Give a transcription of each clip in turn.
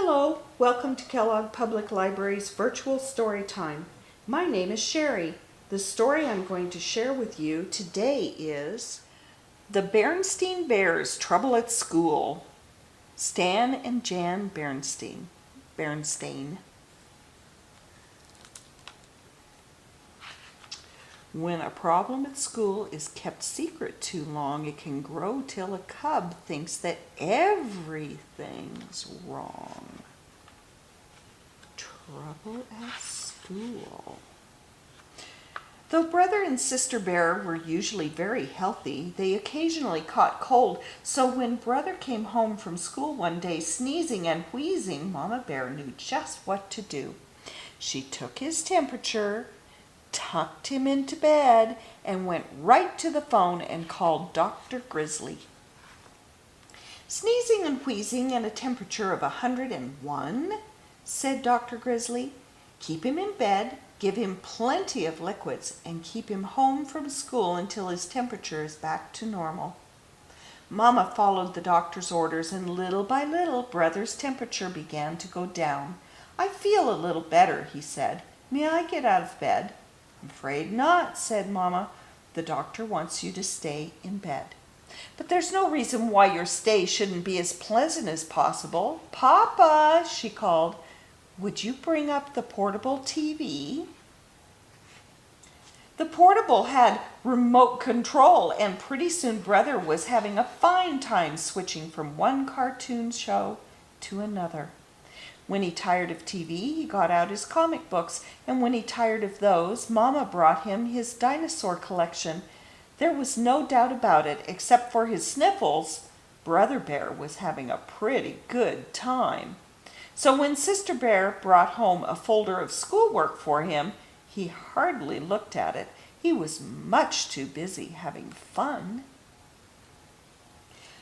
Hello, welcome to Kellogg Public Library's virtual story time. My name is Sherry. The story I'm going to share with you today is The Berenstain Bears Trouble at School. Stan and Jan Berenstain. When a problem at school is kept secret too long, it can grow till a cub thinks that everything's wrong. Trouble at school. Though brother and sister bear were usually very healthy, they occasionally caught cold, so when brother came home from school one day sneezing and wheezing, Mama Bear knew just what to do. She took his temperature, tucked him into bed, and went right to the phone and called Dr. Grizzly. "Sneezing and wheezing and a temperature of 101, said Dr. Grizzly. "Keep him in bed, give him plenty of liquids, and keep him home from school until his temperature is back to normal." Mama followed the doctor's orders, and little by little, brother's temperature began to go down. "I feel a little better," he said. "May I get out of bed?" "I'm afraid not," said Mama. "The doctor wants you to stay in bed." "But there's no reason why your stay shouldn't be as pleasant as possible." "Papa," she called, "would you bring up the portable TV?" The portable had remote control, and pretty soon brother was having a fine time switching from one cartoon show to another. When he tired of TV, he got out his comic books, and when he tired of those, Mama brought him his dinosaur collection. There was no doubt about it, except for his sniffles, Brother Bear was having a pretty good time. So when Sister Bear brought home a folder of schoolwork for him, he hardly looked at it. He was much too busy having fun.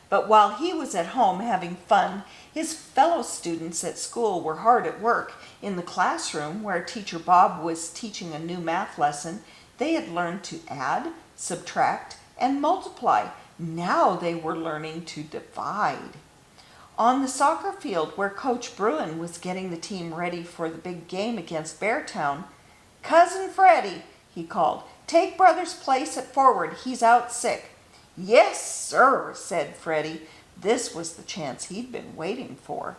But while he was at home having fun, his fellow students at school were hard at work. In the classroom, where Teacher Bob was teaching a new math lesson, they had learned to add, subtract, and multiply. Now they were learning to divide. On the soccer field, where Coach Bruin was getting the team ready for the big game against Beartown, "Cousin Freddie," he called, "take brother's place at forward. He's out sick." "Yes, sir," said Freddie. This was the chance he'd been waiting for.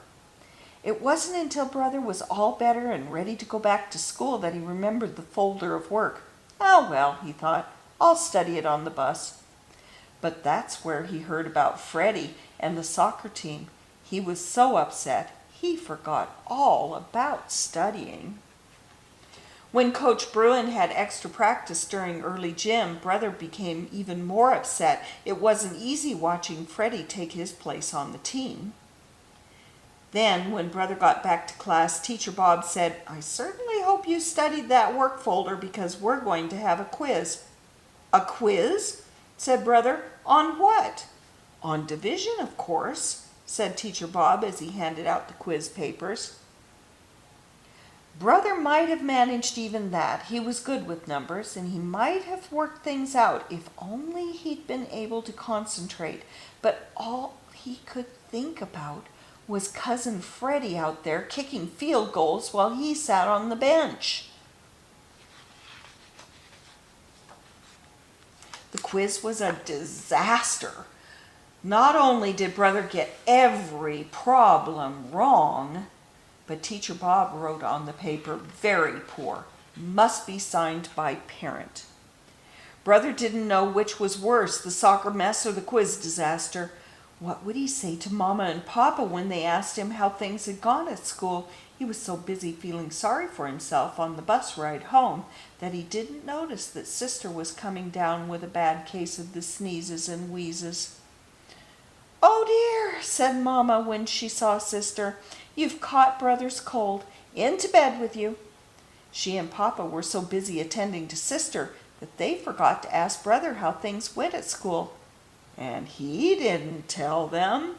It wasn't until brother was all better and ready to go back to school that he remembered the folder of work. "Oh, well," he thought, "I'll study it on the bus." But that's where he heard about Freddie and the soccer team. He was so upset, he forgot all about studying. When Coach Bruin had extra practice during early gym, brother became even more upset. It wasn't easy watching Freddie take his place on the team. Then, when brother got back to class, Teacher Bob said, "I certainly hope you studied that work folder because we're going to have a quiz." "A quiz?" said brother. "On what?" "On division, of course," said Teacher Bob as he handed out the quiz papers. Brother might have managed even that. He was good with numbers, and he might have worked things out if only he'd been able to concentrate. But all he could think about was Cousin Freddie out there kicking field goals while he sat on the bench. The quiz was a disaster. Not only did brother get every problem wrong, but Teacher Bob wrote on the paper, "Very poor, must be signed by parent." Brother didn't know which was worse, the soccer mess or the quiz disaster. What would he say to Mama and Papa when they asked him how things had gone at school? He was so busy feeling sorry for himself on the bus ride home that he didn't notice that Sister was coming down with a bad case of the sneezes and wheezes. "Oh dear," said Mama when she saw Sister. "You've caught brother's cold. Into bed with you." She and Papa were so busy attending to Sister that they forgot to ask brother how things went at school. And he didn't tell them.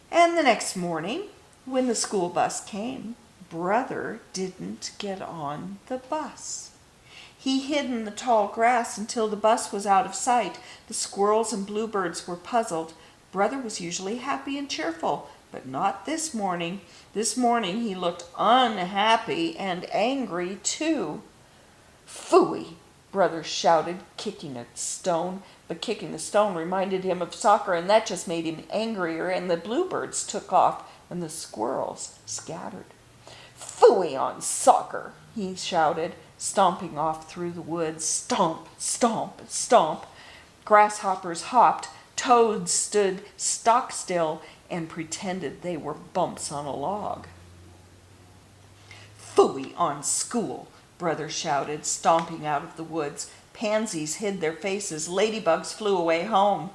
And the next morning, when the school bus came, brother didn't get on the bus. He hid in the tall grass until the bus was out of sight. The squirrels and bluebirds were puzzled. Brother was usually happy and cheerful, but not this morning. This morning he looked unhappy and angry too. "Phooey!" Brother shouted, kicking a stone. But kicking the stone reminded him of soccer, and that just made him angrier, and the bluebirds took off, and the squirrels scattered. "Phooey on soccer!" he shouted, stomping off through the woods. Stomp, stomp, stomp. Grasshoppers hopped, toads stood stock still and pretended they were bumps on a log. "Phooey on school!" Brother shouted, stomping out of the woods. Pansies hid their faces. Ladybugs flew away home.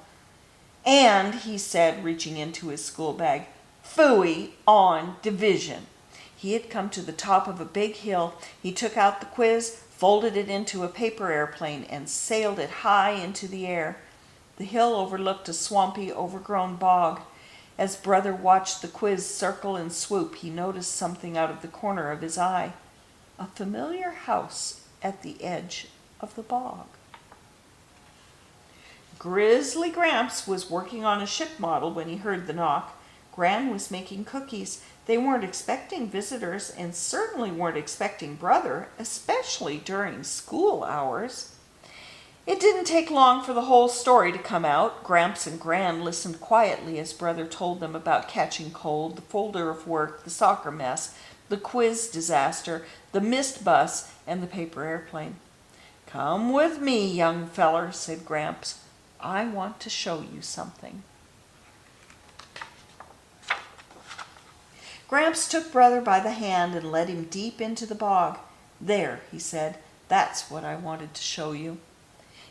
"And," he said, reaching into his school bag, "phooey on division." He had come to the top of a big hill. He took out the quiz, folded it into a paper airplane, and sailed it high into the air. The hill overlooked a swampy, overgrown bog. As Brother watched the quiz circle and swoop, he noticed something out of the corner of his eye. A familiar house at the edge of the bog. Grizzly Gramps was working on a ship model when he heard the knock. Gran was making cookies. They weren't expecting visitors and certainly weren't expecting Brother, especially during school hours. It didn't take long for the whole story to come out. Gramps and Gran listened quietly as Brother told them about catching cold, the folder of work, the soccer mess, the quiz disaster, the missed bus, and the paper airplane. "Come with me, young feller," said Gramps. "I want to show you something." Gramps took Brother by the hand and led him deep into the bog. "There," he said, "that's what I wanted to show you."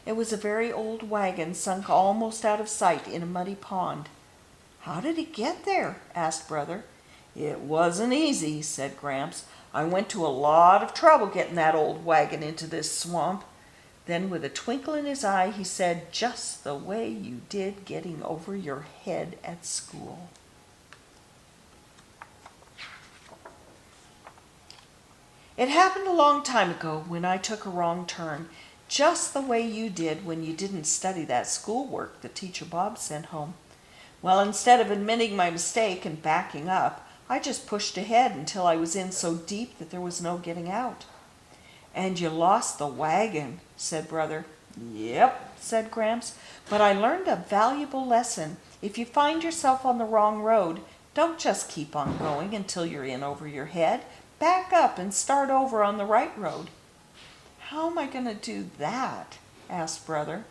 It was a very old wagon sunk almost out of sight in a muddy pond. "How did it get there?" asked Brother. "It wasn't easy," said Gramps. "I went to a lot of trouble getting that old wagon into this swamp." Then with a twinkle in his eye, he said, "Just the way you did getting over your head at school." It happened a long time ago when I took a wrong turn, just the way you did when you didn't study that schoolwork that Teacher Bob sent home. Well, instead of admitting my mistake and backing up, I just pushed ahead until I was in so deep that there was no getting out. "And you lost the wagon," said Brother. "Yep," said Gramps, "but I learned a valuable lesson. If you find yourself on the wrong road, don't just keep on going until you're in over your head. Back up and start over on the right road." "How am I going to do that?" asked Brother.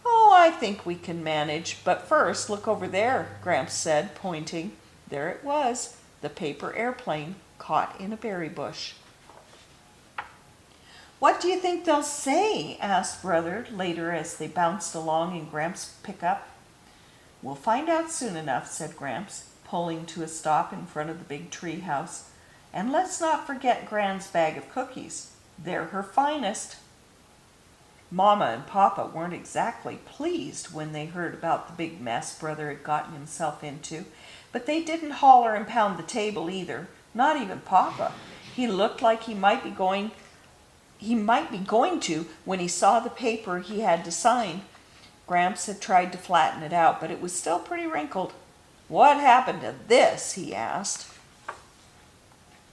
"Oh, I think we can manage, but first look over there," Gramps said, pointing. There it was, the paper airplane caught in a berry bush. "What do you think they'll say?" asked Brother later as they bounced along in Gramps' pickup. "We'll find out soon enough," said Gramps, pulling to a stop in front of the big tree house. "And let's not forget Gran's bag of cookies. They're her finest." Mama and Papa weren't exactly pleased when they heard about the big mess Brother had gotten himself into, but they didn't holler and pound the table either, not even Papa. He looked like he might be going to when he saw the paper he had to sign. Gramps had tried to flatten it out, but it was still pretty wrinkled. "What happened to this?" he asked.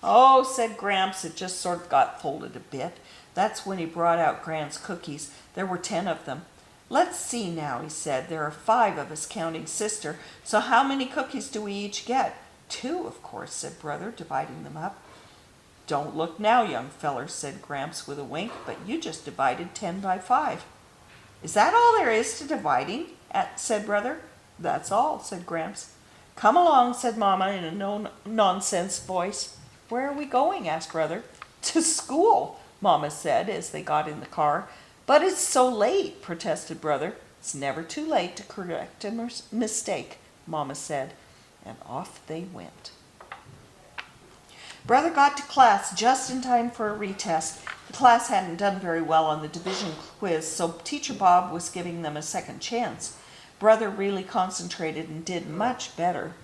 "Oh," said Gramps, "it just sort of got folded a bit." That's when he brought out Gran's cookies. There were 10 of them. "Let's see now," he said. "There are 5 of us counting Sister. So how many cookies do we each get?" 2, of course," said Brother, dividing them up. "Don't look now, young feller," said Gramps with a wink, "but you just divided 10 by 5. "Is that all there is to dividing?" said Brother. "That's all," said Gramps. "Come along," said Mama in a no-nonsense voice. "Where are we going?" asked Brother. "To school," Mama said as they got in the car. "But it's so late," protested Brother. "It's never too late to correct a mistake," Mama said, and off they went. Brother got to class just in time for a retest. The class hadn't done very well on the division quiz, so Teacher Bob was giving them a second chance. Brother really concentrated and did much better.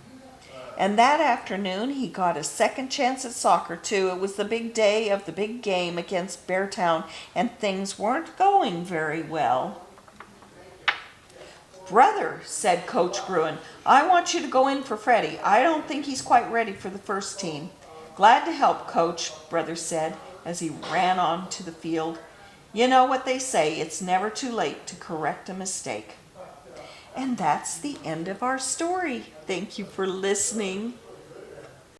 And that afternoon he got a second chance at soccer too. It was the big day of the big game against Beartown, and things weren't going very well. Brother, said Coach Gruen, I want you to go in for Freddie. I don't think he's quite ready for the first team. Glad to help, Coach, Brother said as he ran on to the field. You know what they say, it's never too late to correct a mistake. And that's the end of our story. Thank you for listening.